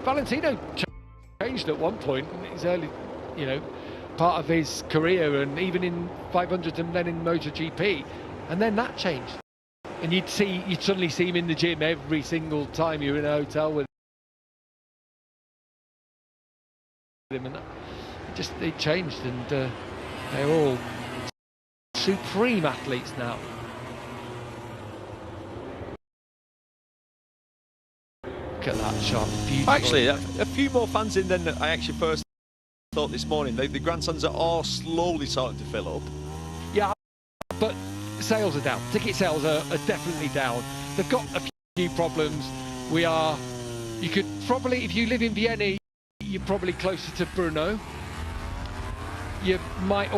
Valentino changed at one point in his early, part of his career, and even in 500 and then in MotoGP, and then that changed. And you'd suddenly see him in the gym every single time you're in a hotel with him, and it changed, and they're all supreme athletes now. Look at that shot, beautiful. Actually, a few more fans in than I actually first thought this morning. The grandstands are all slowly starting to fill up. Yeah, but sales are down. Ticket sales are definitely down. They've got a few problems. You could probably, if you live in Vienna, you're probably closer to Brno. You might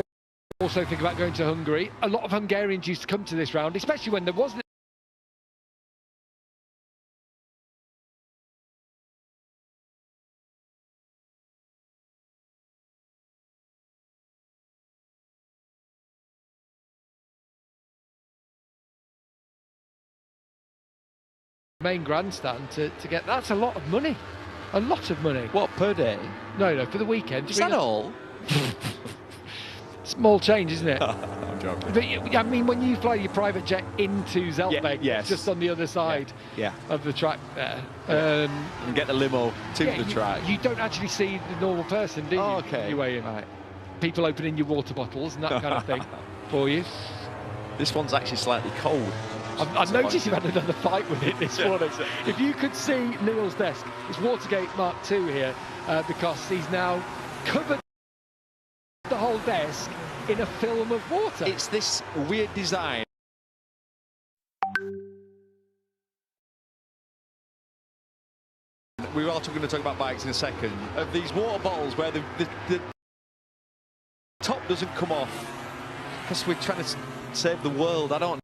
also think about going to Hungary. A lot of Hungarians used to come to this round, especially when there wasn't main grandstand to get. That's a lot of money. A lot of money. What, per day? No, for the weekend. Is that all? Small change, isn't it? I'm joking. But I mean, when you fly your private jet into Zeltweg, yes. just on the other side of the track there, and get the limo to the track. You don't actually see the normal person, do you? Oh, okay. You weigh in. Right. People opening your water bottles and that kind of thing for you. This one's actually slightly cold. I noticed you've had another fight with it this morning. If you could see Neil's desk, it's Watergate Mark II here, because he's now covered the whole desk in a film of water. It's this weird design. We're also going to talk about bikes in a second. Of these water bottles where the top doesn't come off because we're trying to save the world. I don't.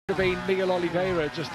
Have been Miguel Oliveira just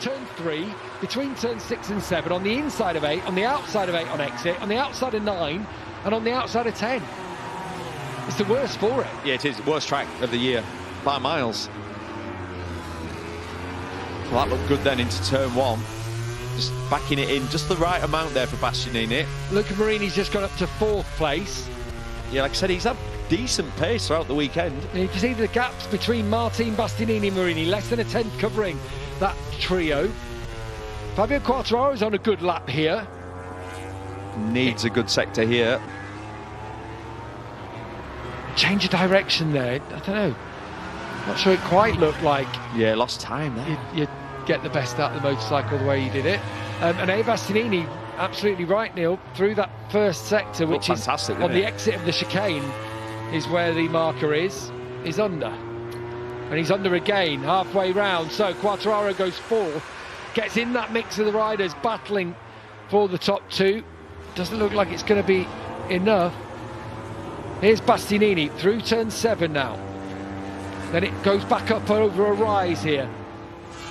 turn 3, between turn 6 and 7, on the inside of 8, on the outside of 8 on exit, on the outside of 9, and on the outside of 10. It's the worst for it. Yeah, it is. Worst track of the year by miles. Well, that looked good then into turn 1. Just backing it in just the right amount there for Bastianini. Luca Marini's just got up to 4th place. Yeah, like I said, he's had decent pace throughout the weekend. And you can see the gaps between Martin, Bastianini, Marini, less than a 10th covering that trio. Fabio Quartararo's on a good lap here. Needs a good sector here. Change of direction there. I don't know. Not sure it quite looked like. Yeah, lost time there. You'd get the best out of the motorcycle the way he did it. And A. Bastianini, absolutely right, Neil, through that first sector, which is on the exit of the chicane, is where the marker is under. And he's under again, halfway round. So Quartararo goes 4th, gets in that mix of the riders battling for the top 2. Doesn't look like it's going to be enough. Here's Bastianini through turn 7 now. Then it goes back up over a rise here.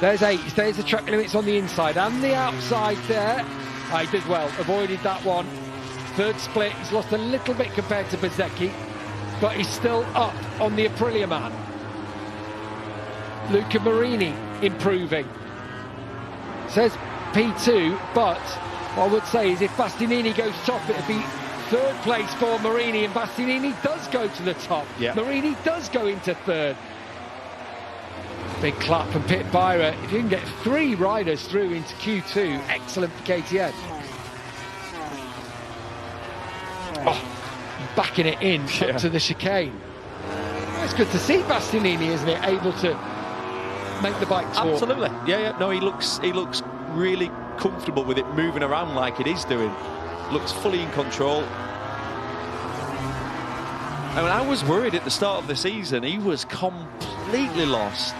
There's 8, there's the track limits on the inside and the outside there. He did well, avoided that one. 3rd split, he's lost a little bit compared to Bezzecchi, but he's still up on the Aprilia man. Luca Marini improving. Says P2, but what I would say is if Bastianini goes top, it'd be third place for Marini, and Bastianini does go to the top. Yeah. Marini does go into third. Big clap from Pit Byra. If you can get 3 riders through into Q2, excellent for KTM. Oh, backing it in up to the chicane. It's good to see Bastianini, isn't it? Able to make the bike talk. Absolutely. Yeah. No, he looks really comfortable with it moving around like it is doing. Looks fully in control. I mean, I was worried at the start of the season. He was completely lost.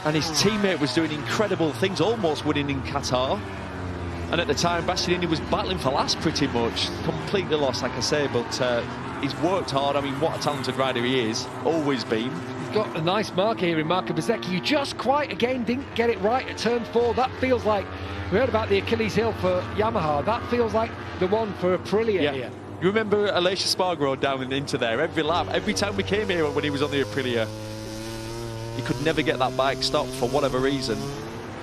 And his teammate was doing incredible things, almost winning in Qatar. And at the time, Bastianini was battling for last pretty much. Completely lost, like I say, but he's worked hard. I mean, what a talented rider he is, always been. He's got a nice mark here in Marco Bezzecchi. You just quite, again, didn't get it right at turn 4. That feels like, we heard about the Achilles heel for Yamaha. That feels like the one for Aprilia here. You remember Aleix Espargaro down and into there every lap, every time we came here when he was on the Aprilia. He could never get that bike stopped for whatever reason.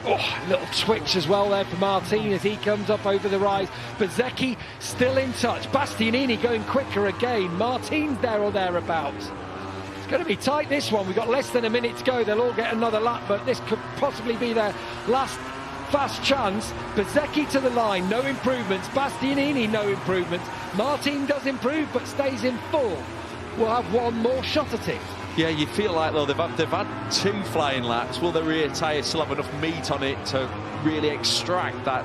Oh, little twitch as well there for Martin as he comes up over the rise. Bezzecchi still in touch. Bastianini going quicker again. Martin's there or thereabouts. It's going to be tight, this one. We've got less than a minute to go. They'll all get another lap, but this could possibly be their last fast chance. Bezzecchi to the line, no improvements. Bastianini, no improvements. Martin does improve, but stays in 4. We'll have one more shot at it. Yeah, you feel like, though, they've had 2 flying laps. Will the rear tyre still have enough meat on it to really extract that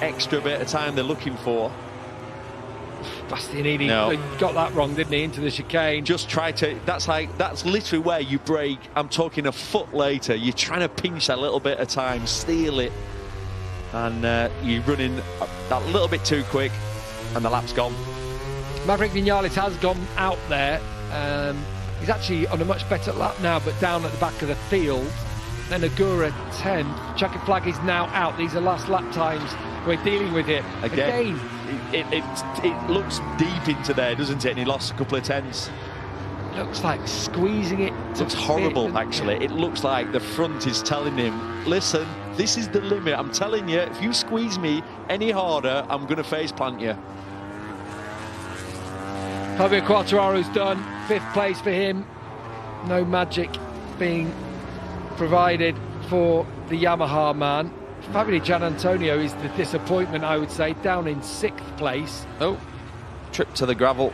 extra bit of time they're looking for? Bastianini got that wrong, didn't he, into the chicane. Just try to, that's literally where you brake. I'm talking a foot later. You're trying to pinch that little bit of time, steal it, and you're running that little bit too quick, and the lap's gone. Maverick Vinales has gone out there. He's actually on a much better lap now, but down at the back of the field. Then Agura 10. Checkered flag is now out. These are last lap times we're dealing with here. Again. It looks deep into there, doesn't it? And he lost a couple of tenths. Looks like squeezing it. It looks horrible, actually. It looks like the front is telling him, listen, this is the limit. I'm telling you, if you squeeze me any harder, I'm going to face plant you. Fabio Quartararo's done. 5th place for him. No magic being provided for the Yamaha man. Fabio Di Gianantonio is the disappointment, I would say, down in 6th place. Oh, trip to the gravel.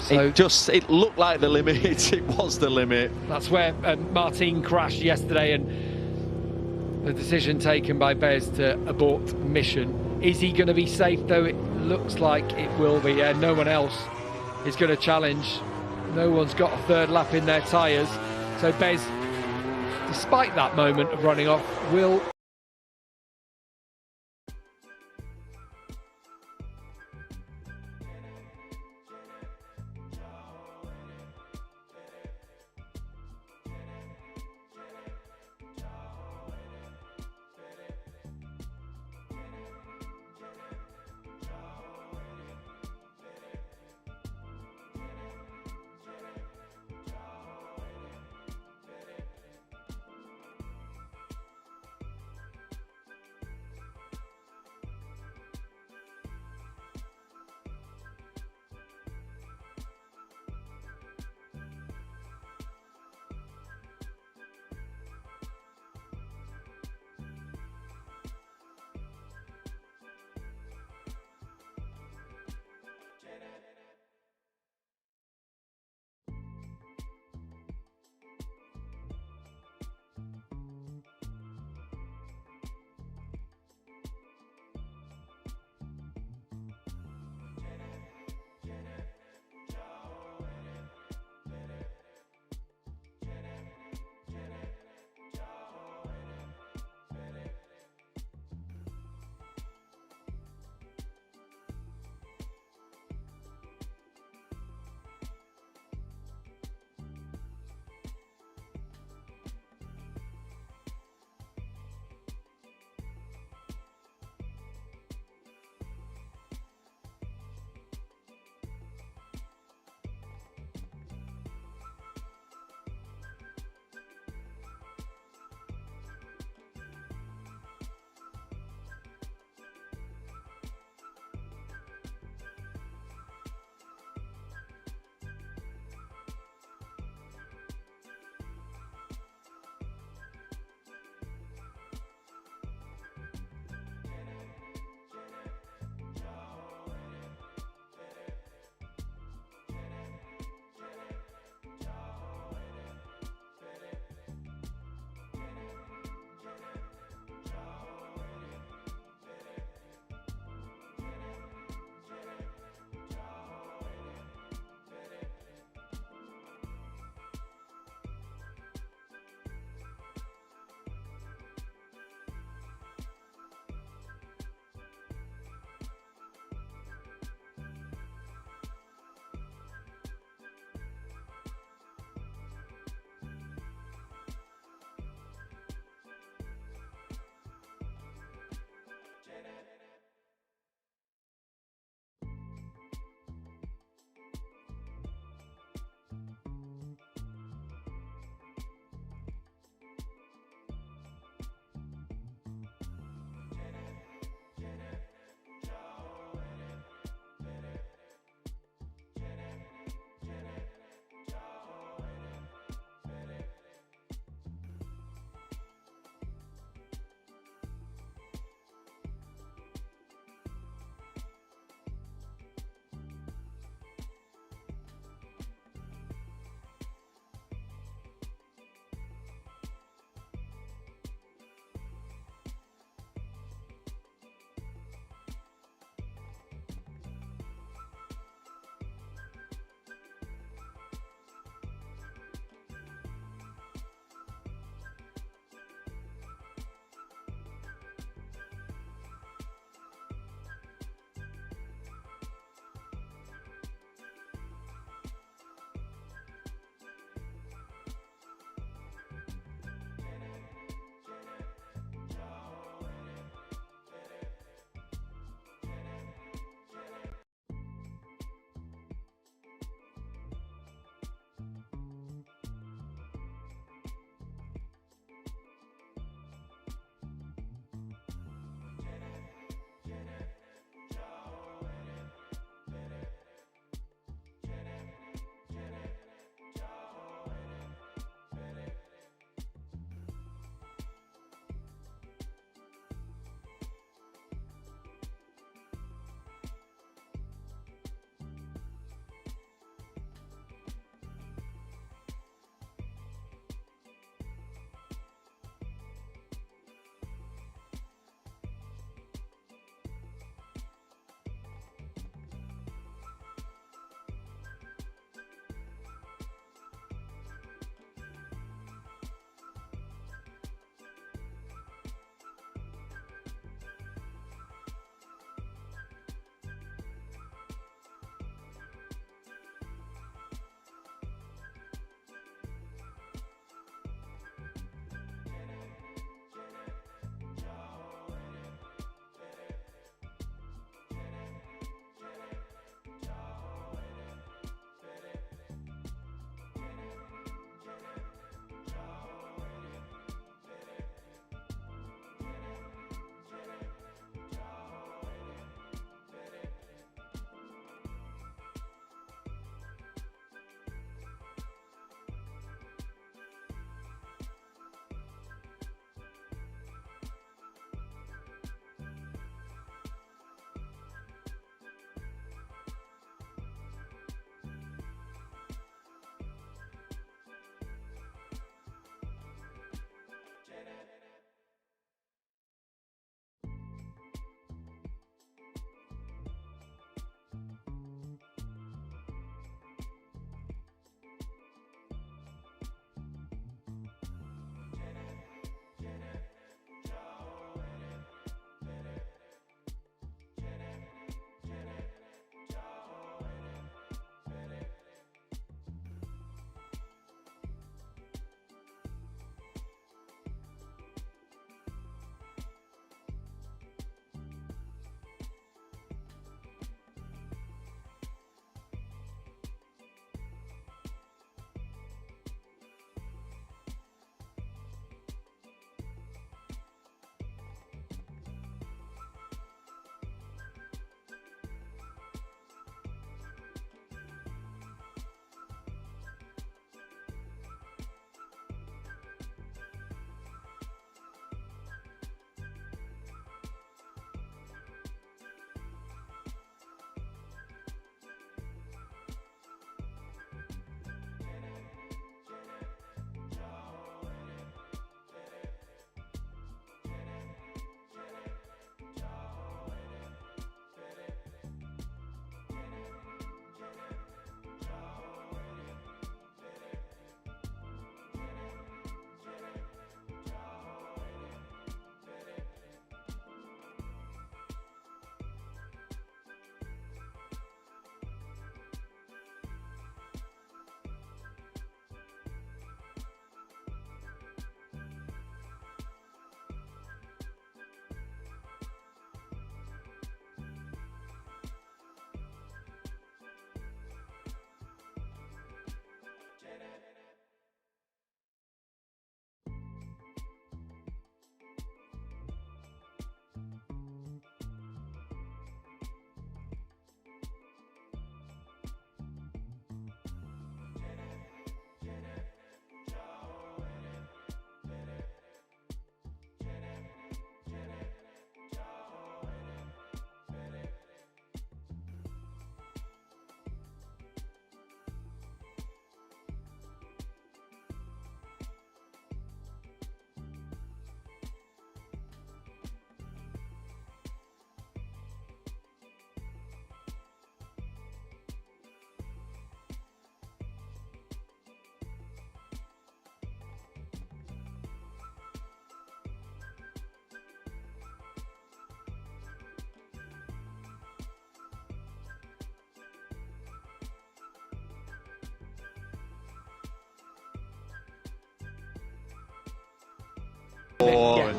So it looked like the limit. It was the limit. That's where Martin crashed yesterday, and the decision taken by Bez to abort mission. Is he going to be safe, though? It looks like it will be. No one else is going to challenge. No one's got a 3rd lap in their tyres. So Bez, despite that moment of running off, will...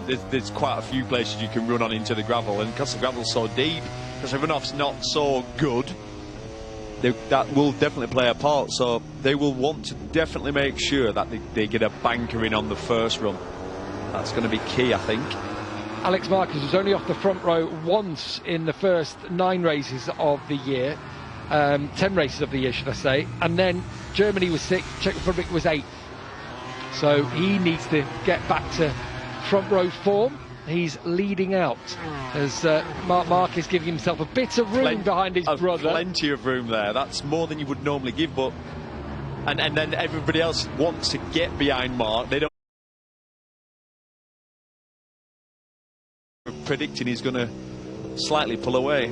there's quite a few places you can run on into the gravel, and because the gravel's so deep, because the runoff's not so good, that will definitely play a part. So they will want to definitely make sure that they get a banker in on the first run. That's going to be key, I think. Alex Marquez was only off the front row once in the first 9 races of the year, 10 races of the year, should I say, and then Germany was 6th, Czech Republic was 8th. So he needs to get back to front row form. He's leading out as Marc Marquez giving himself a bit of room behind his brother. Plenty of room there. That's more than you would normally give, but and then everybody else wants to get behind Marc. They don't. Predicting he's going to slightly pull away.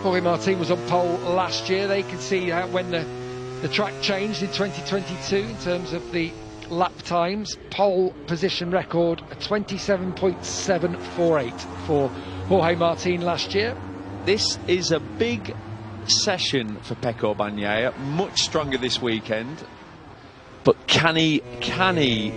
Jorge Martin was on pole last year. They could see how when the track changed in 2022 in terms of the lap times. Pole position record 27.748 for Jorge Martin last year. This is a big session for Pecco Bagnaia, much stronger this weekend, but can he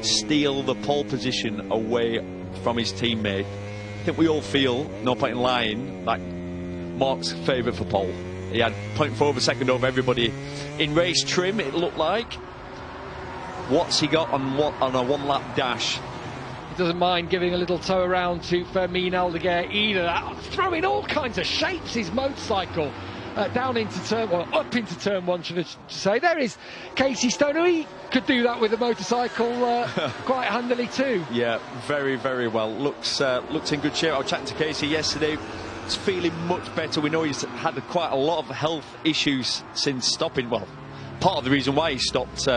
steal the pole position away from his teammate? I think we all feel, no point in lying, like Marc's favourite for pole. He had 0.4 of a second over everybody in race trim, it looked like. What's he got on a one-lap dash? He doesn't mind giving a little tow around to Fermin Aldeguer either. Throwing all kinds of shapes, his motorcycle. Down into turn one, up into turn one, should I say. There is Casey Stoner. He could do that with a motorcycle quite handily too. Yeah, very, very well. Looks in good shape. I was chatting to Casey yesterday. He's feeling much better. We know he's had quite a lot of health issues since stopping. Well, part of the reason why he stopped,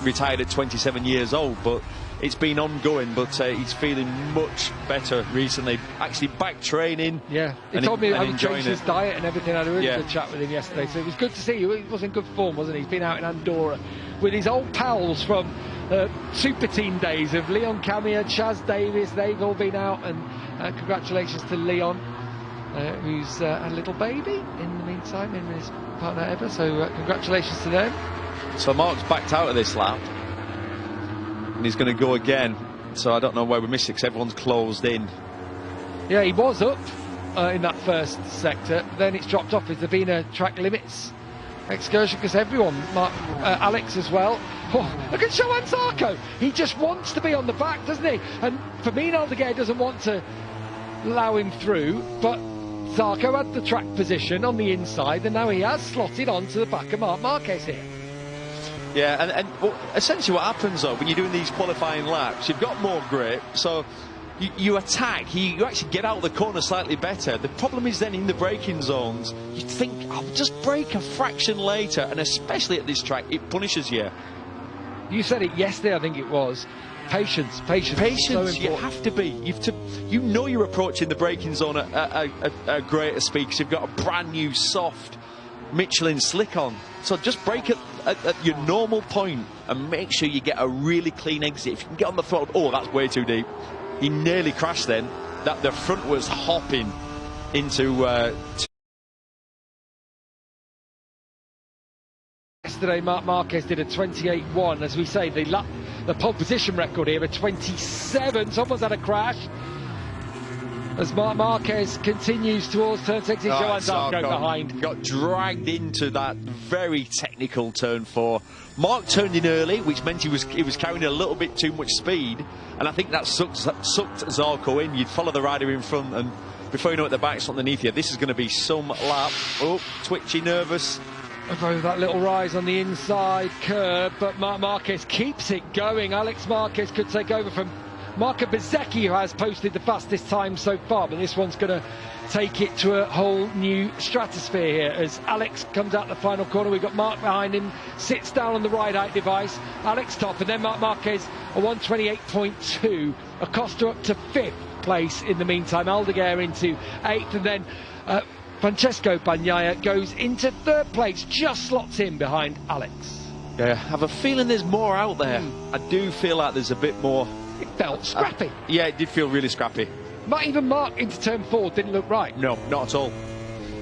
retired at 27 years old, but it's been ongoing. But he's feeling much better recently. Actually back training. Yeah, he told me how he changed his diet and everything. I had a really good chat with him yesterday, so it was good to see. He was in good form, wasn't he? He's been out in Andorra with his old pals from Super Team days of Leon Camier, Chaz Davis. They've all been out, and congratulations to Leon, who's had a little baby in the meantime, in his partner Eva. So congratulations to them. So Marc's backed out of this lap, and he's going to go again. So I don't know where we missed it, because everyone's closed in. Yeah, he was up in that first sector, then it's dropped off. Has there been a track limits excursion? Because everyone, Alex as well. Oh, look at Johan Zarco. He just wants to be on the back, doesn't he? And Fermin Aldeguer doesn't want to allow him through, but Zarco had the track position on the inside, and now he has slotted onto the back of Marc Marquez here. Yeah, and well, essentially what happens though when you're doing these qualifying laps, you've got more grip, so you attack, you actually get out of the corner slightly better. The problem is then in the braking zones, you think, I'll just brake a fraction later, and especially at this track, it punishes you. You said it yesterday, I think it was. Patience. So you have to be. You know you're approaching the braking zone at a greater speed, because you've got a brand new soft Michelin slick on. So just brake at your normal point and make sure you get a really clean exit. If you can get on the throttle, oh, that's way too deep. He nearly crashed then. The front was hopping into... Yesterday, Marc Marquez did a 28.1, as we say, the pole position record here, a 27. Someone's had a crash. As Marc Marquez continues towards turn 6, Johan Zarco behind. Got dragged into that very technical turn 4. Marc turned in early, which meant he was carrying a little bit too much speed, and I think that sucked Zarco in. You'd follow the rider in front, and before you know it, the back's underneath you. This is going to be some lap. Oh, twitchy, nervous. Over that little rise on the inside curve, but Marc Marquez keeps it going. Alex Marquez could take over from Marco Bezzecchi, who has posted the fastest time so far, but this one's going to take it to a whole new stratosphere here as Alex comes out the final corner. We've got Marc behind him, sits down on the ride-out device. Alex top, and then Marc Marquez a 1:28.2. Acosta up to 5th place in the meantime. Aldeguer into 8th, and then Francesco Bagnaia goes into 3rd place, just slots in behind Alex. Yeah, I have a feeling there's more out there. I do feel like there's a bit more. It felt scrappy. Yeah, it did feel really scrappy. Not even Marc into turn 4 didn't look right. No, not at all.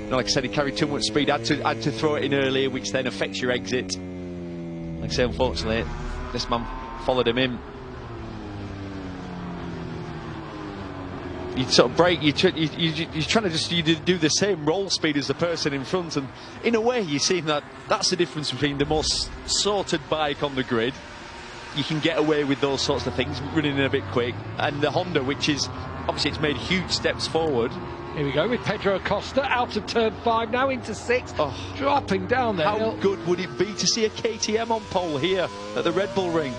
No, like I said, he carried too much speed. Had to throw it in earlier, which then affects your exit. Like I say, unfortunately, this man followed him in. you sort of brake, you're trying to just do the same roll speed as the person in front, and in a way you're seeing that's the difference between the most sorted bike on the grid. You can get away with those sorts of things, running in a bit quick, and the Honda, which is obviously it's made huge steps forward. Here we go with Pedro Acosta out of turn 5, now into 6, dropping down there. How good would it be to see a KTM on pole here at the Red Bull Ring?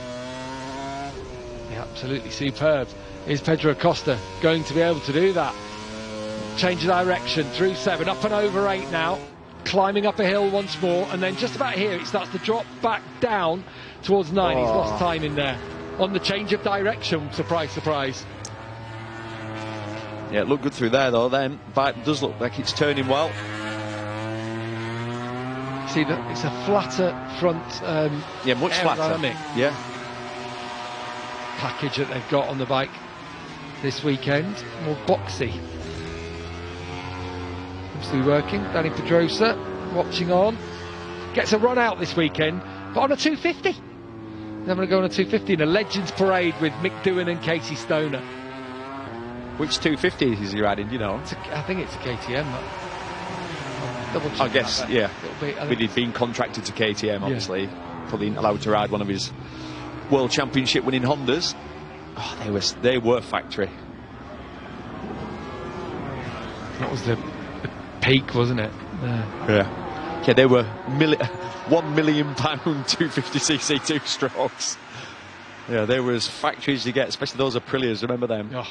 Yeah, absolutely superb. Is Pedro Acosta going to be able to do that? Change of direction through 7, up and over 8 now, climbing up a hill once more, and then just about here it starts to drop back down towards 9. He's lost time in there on the change of direction. Surprise, surprise. Yeah, it looked good through there though. Then bike does look like it's turning well. See that it's a flatter front. Yeah, much flatter. Yeah. Package that they've got on the bike this weekend, more boxy. Absolutely working. Danny Pedrosa watching on, gets a run out this weekend, but on a 250. They're going to go on a 250 in a Legends Parade with Mick Doohan and Casey Stoner. Which 250 is he riding? Do you know? I think it's a KTM. I guess, yeah. But he'd been contracted to KTM, obviously. Yeah. Probably allowed to ride one of his World Championship winning Hondas. Oh, they were factory. That was the peak, wasn't it? Yeah. Yeah, they were £1 million 250cc two-strokes. Yeah, they were as factory as you get, especially those Aprilias. Remember them? Oh.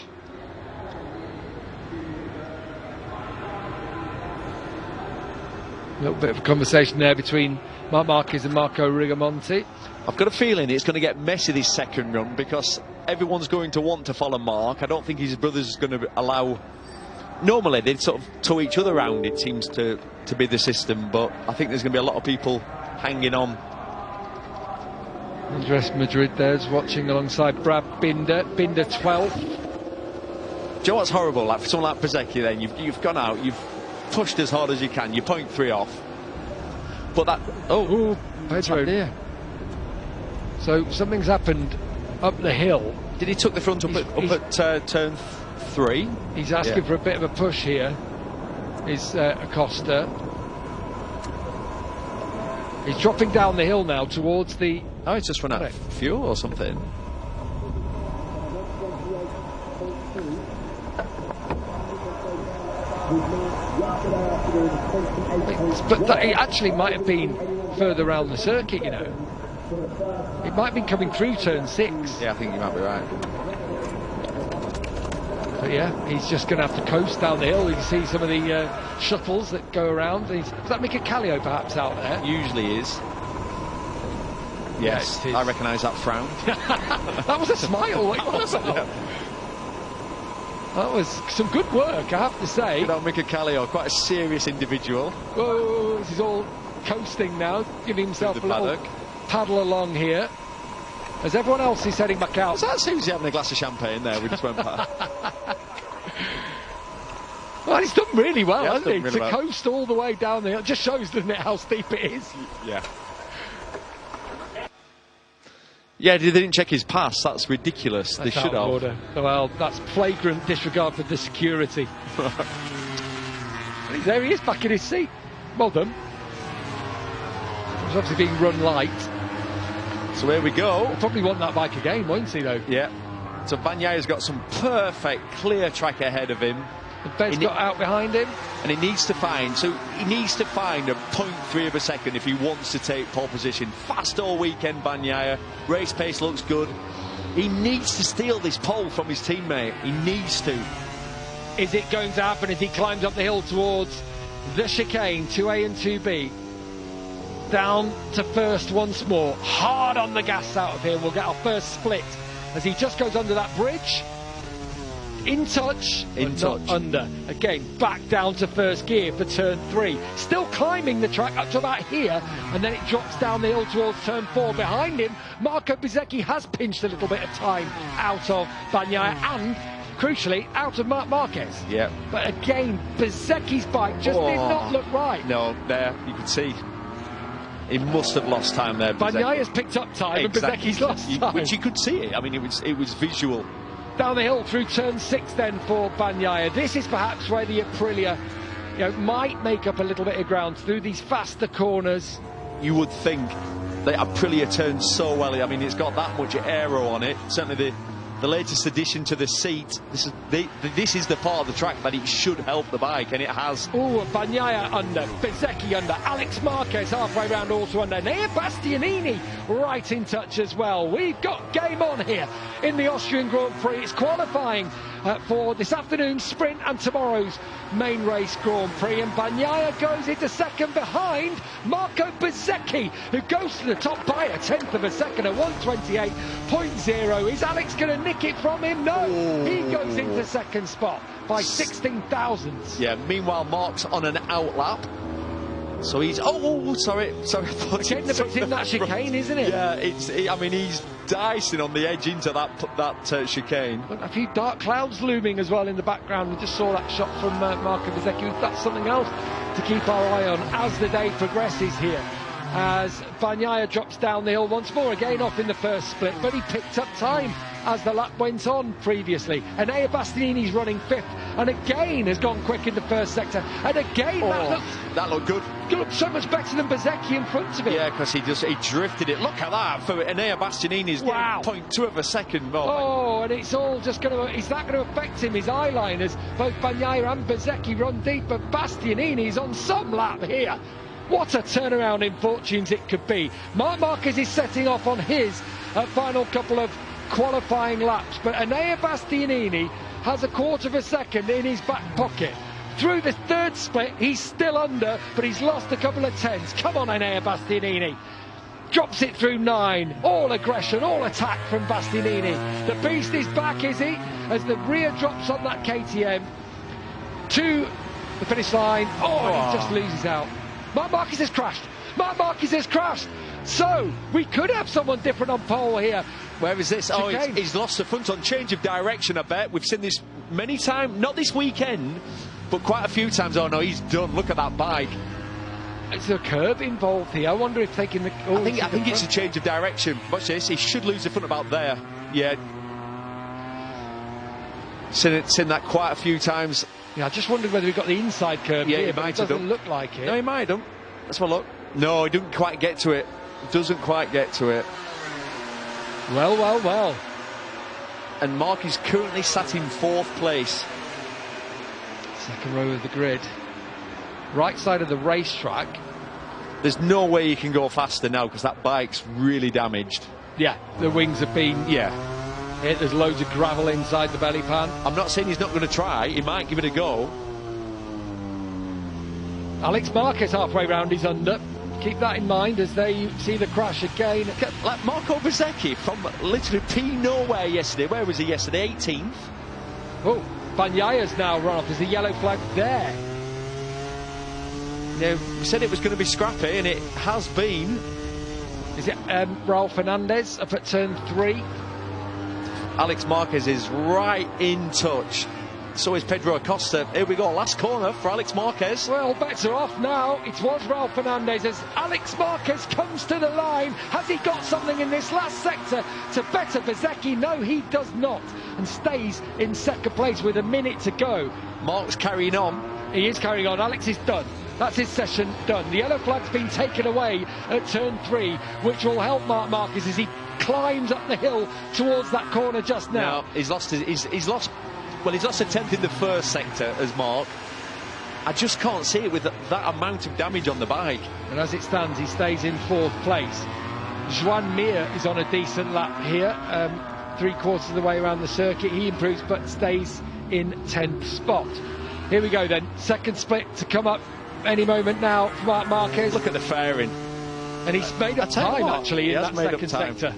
A little bit of a conversation there between Marc Marquez and Marco Rigamonti. I've got a feeling it's going to get messy this second run because everyone's going to want to follow Marc. I don't think his brother's going to allow. Normally they'd sort of tow each other around, it seems to be the system, but I think there's going to be a lot of people hanging on. Andres Madrid there's watching alongside Brad Binder. Binder 12th. Do you know what's horrible? Like for someone like Bezzecchi, then you've gone out, you've pushed as hard as you can, you're 0.3 off. But that Pedro there. So something's happened up the hill. Did he took the front up at turn 3? He's asking for a bit of a push here. Is Acosta. He's dropping down the hill now towards the. Oh, he's just run out of fuel or something. But it actually might have been further around the circuit, you know. It might have been coming through turn 6. Yeah, I think you might be right. But yeah, he's just going to have to coast down the hill. You can see some of the shuttles that go around. Does that make a Callio perhaps out there? Usually is. Yes, yeah, I recognise that frown. That was a smile. What was that? Yeah. That was some good work, I have to say. Good old Mika Kallio, quite a serious individual. Whoa, this is all coasting now, giving himself a little paddle along here. As everyone else is heading back out. Was that Susie having a glass of champagne there? We just went past. Well, he's done really well, hasn't he? Really to coast all the way down the hill. It just shows, doesn't it, how steep it is? Yeah. Yeah, they didn't check his pass. That's ridiculous. They should have. Order. Well, that's flagrant disregard for the security. There he is, back in his seat. Well done. He's obviously being run light. So here we go. He'll probably want that bike again, won't he, though? Yeah. So Bagnaya's got some perfect, clear track ahead of him. Bed's got out behind him. And he needs to find a 0.3 of a second if he wants to take pole position. Fast all weekend, Bagnaia. Race pace looks good. He needs to steal this pole from his teammate. He needs to. Is it going to happen as he climbs up the hill towards the chicane, 2A and 2B? Down to first once more. Hard on the gas out of here. We'll get our first split as he just goes under that bridge. In touch, not under. Again, back down to first gear for turn 3. Still climbing the track up to about here, and then it drops down the hill towards turn 4. Behind him, Marco Bezzecchi has pinched a little bit of time out of Bagnaia and, crucially, out of Marc Marquez. Yeah. But again, Bezzecchi's bike just did not look right. No, there, you could see. He must have lost time there. Bagnaia's picked up time, and Bezzecchi's lost time. Which you could see it. I mean, it was visual. Down the hill through turn 6 then for Bagnaia. This is perhaps where the Aprilia might make up a little bit of ground through these faster corners. You would think that Aprilia turns so well. I mean, it's got that much aero on it. Certainly the latest addition to the seat. This is the part of the track that it should help the bike, and it has. Oh, Bagnaia under, Bezzecchi under, Alex Marquez halfway round also under, Nea Bastianini right in touch as well. We've got game on here in the Austrian Grand Prix. It's qualifying for this afternoon's sprint and tomorrow's main race Grand Prix, and Bagnaia goes into second behind Marco Bezzecchi, who goes to the top by a tenth of a second at 128.0. Is Alex going to nick it from him? No, he goes into second spot by 16 thousandths. Yeah, meanwhile Mark's on an outlap, so he's sorry. Again, but it's in that chicane, isn't it? Yeah, I mean, he's dicing on the edge into that chicane. A few dark clouds looming as well in the background. We just saw that shot from Marco Bezzecchi. That's something else to keep our eye on as the day progresses here, as Bagnaia drops down the hill once more, again off in the first split, but he picked up time as the lap went on previously. And Nea Bastianini's running fifth, and again has gone quick in the first sector, and again that looked good. It looked so much better than Bezzecchi in front of it. Yeah, because he drifted it. Look at that for Nea Bastianini's 0.2 of a second more. And it's all just is that going to affect him? His eye line, as both Bagnaia and Bezzecchi run deep, but Bastianini's on some lap here. What a turnaround in fortunes it could be. Marc Marquez is setting off on his final couple of qualifying laps, but Nea Bastianini has a quarter of a second in his back pocket. Through the third split, he's still under, but he's lost a couple of tenths. Come on, Nea Bastianini. Drops it through 9. All aggression, all attack from Bastianini. The beast is back, is he? As the rear drops on that KTM to the finish line. And he just loses out. Marc Marquez has crashed. Marc Marquez has crashed. So, we could have someone different on pole here. Where is this? He's lost the front on change of direction, I bet. We've seen this many times, not this weekend, but quite a few times. Oh no, he's done. Look at that bike. Is there a curb involved here? I wonder if taking the... I think it's a change of direction. Watch this, he should lose the front about there. Yeah. Seen that quite a few times. Yeah, I just wondered whether he got the inside curb here, he might it doesn't look like it. No, he might have done. Let's have a look. No, he didn't quite get to it. Doesn't quite get to it. Well. And Mark is currently sat in 4th place. Second row of the grid. Right side of the racetrack. There's no way he can go faster now because that bike's really damaged. Yeah, the wings have been... Yeah. Hit. There's loads of gravel inside the belly pan. I'm not saying he's not going to try. He might give it a go. Alex Marquez halfway round is under. Keep that in mind as they see the crash again. Like Marco Bezzecchi from literally nowhere yesterday. Where was he yesterday? 18th. Oh, Bagnaia's now run off. There's a yellow flag there. Now, we said it was going to be scrappy, and it has been. Is it Raul Fernandez up at turn 3? Alex Marquez is right in touch. So is Pedro Acosta. Here we go, last corner for Alex Marquez. Well, bets are off now. It was Raul Fernandez as Alex Marquez comes to the line. Has he got something in this last sector to better Bezzecchi? No, he does not, and stays in second place with a minute to go. Mark's carrying on. He is carrying on. Alex is done. That's his session done. The yellow flag's been taken away at turn 3, which will help Marc Marquez as he climbs up the hill towards that corner just now. He's lost a tenth in the first sector as Mark. I just can't see it with that amount of damage on the bike. And as it stands, he stays in 4th place. Joan Mir is on a decent lap here, 3/4 of the way around the circuit. He improves but stays in 10th spot. Here we go then, second split to come up any moment now for Marc Marquez. Look at the fairing. And he's made up time actually in that second sector.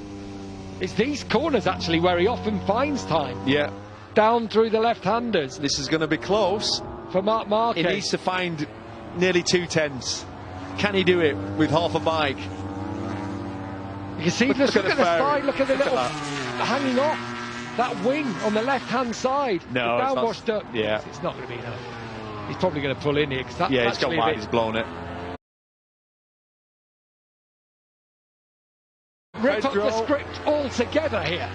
It's these corners actually where he often finds time. Yeah. Down through the left-handers. This is going to be close. For Marc Marquez. He needs to find nearly 2 tenths. Can he do it with half a bike? You can see, look at the side, look at the little hanging off. That wing on the left-hand side. No, down washed up. Yeah. It's not going to be enough. He's probably going to pull in here. Cause he's gone wide, he's blown it. Rip up the script altogether here.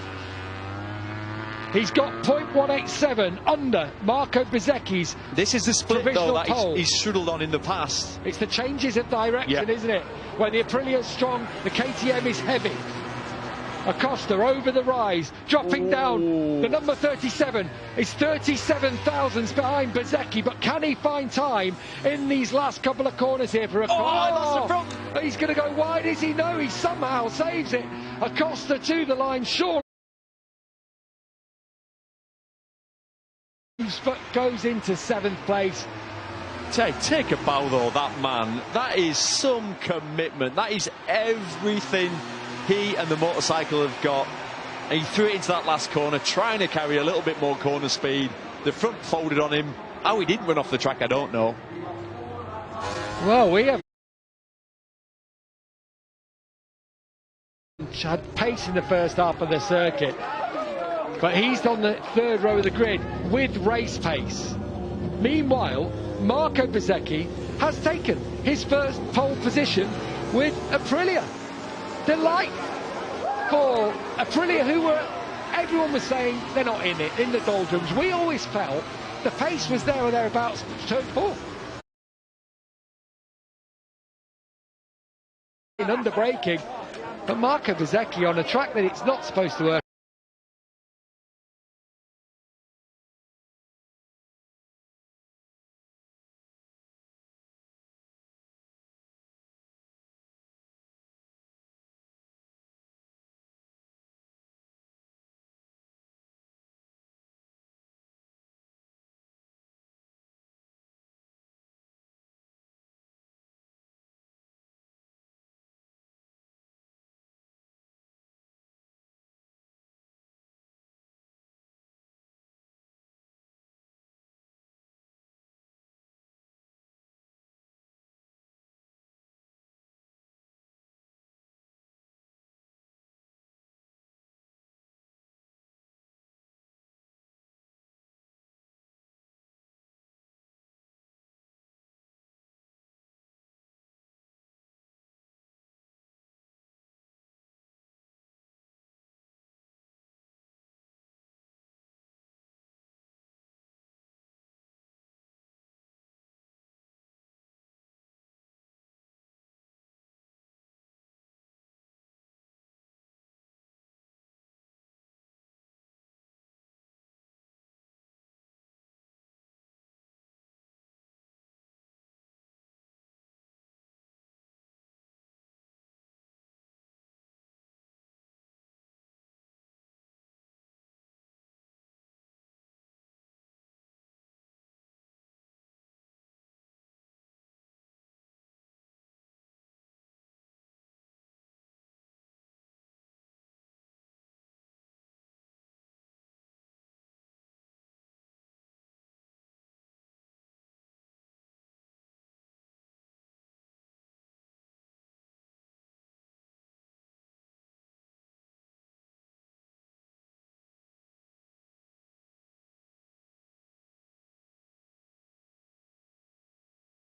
He's got 0.187 under Marco Bezzecchi's. This is the split though that pole. he's struggled on in the past. It's the changes of direction, isn't it? Where the Aprilia's strong, the KTM is heavy. Acosta over the rise, dropping down. The number 37 is 37 thousandths behind Bezzecchi, but can he find time in these last couple of corners here for Acosta? That's the front. He's going to go wide, is he? No, he somehow saves it. Acosta to the line, sure. But goes into 7th place. Take a bow though, that man. That is some commitment. That is everything he and the motorcycle have got. And he threw it into that last corner, trying to carry a little bit more corner speed. The front folded on him. How he didn't run off the track, I don't know. Well, we have had pace in the first half of the circuit, but he's on the 3rd row of the grid with race pace. Meanwhile, Marco Bezzecchi has taken his first pole position with Aprilia. Delight for Aprilia, who everyone was saying they're not in it, in the doldrums. We always felt the pace was there or thereabouts, turn 4. In under braking, but Marco Bezzecchi on a track that it's not supposed to work.